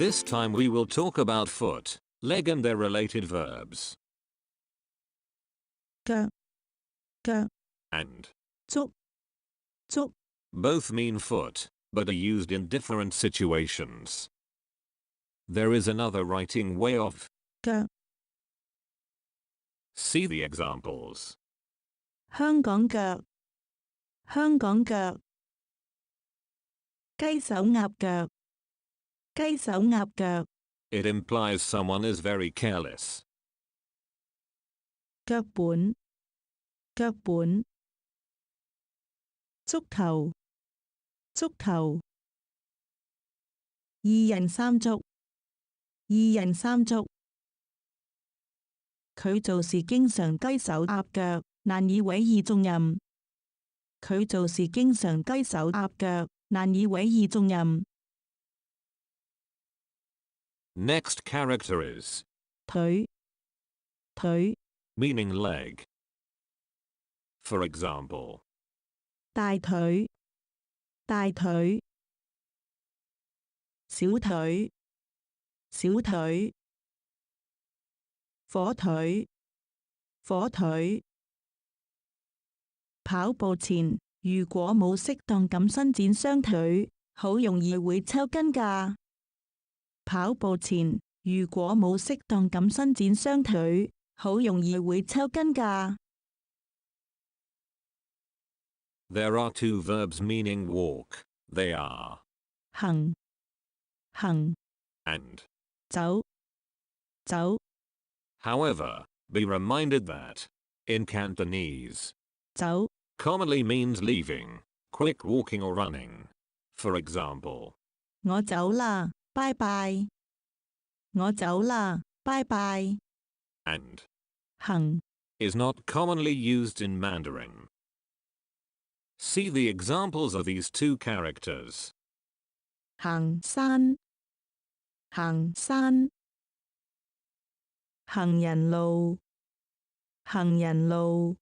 This time we will talk about foot, leg and their related verbs. 腳腳 And 足足 both mean foot, but are used in different situations. There is another writing way of. 腳 See the examples. 香港腳香港腳雞手鴨腳雞手鴨腳 It implies someone is very careless. 腳本腳本足球足球二人三足二人三足佢做事經常雞手鴨腳，難以委以重任。佢做事經常雞手鴨腳，難以委以重任。Next character is 腿腿 meaning leg. For example, 大腿大腿小腿小腿火腿火腿跑步前如果冇適當咁伸展雙腿，好容易會抽筋㗎。跑步前如果冇適當咁伸展雙腿，好容易會抽筋㗎。There are two verbs meaning walk. They are 行行 and. 走走 However, be reminded that, in Cantonese, 走 commonly means leaving, quick walking or running. For example, 我走啦，拜拜。我走啦，拜拜。 and 行 is not commonly used in Mandarin. See the examples of these two characters. 行山行山行人路行人路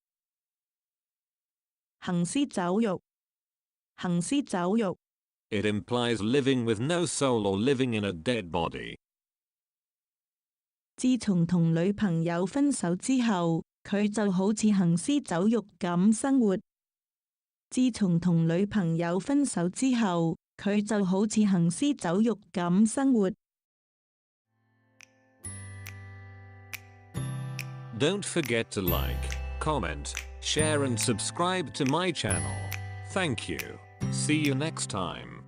行屍走肉行屍走肉 It implies living with no soul or living in a dead body. 自從同女朋友分手之後，佢就好似行屍走肉咁生活。自從同女朋友分手之後，佢就好似行屍走肉咁生活。Don't forget to like, comment, share and subscribe to my channel. Thank you. See you next time.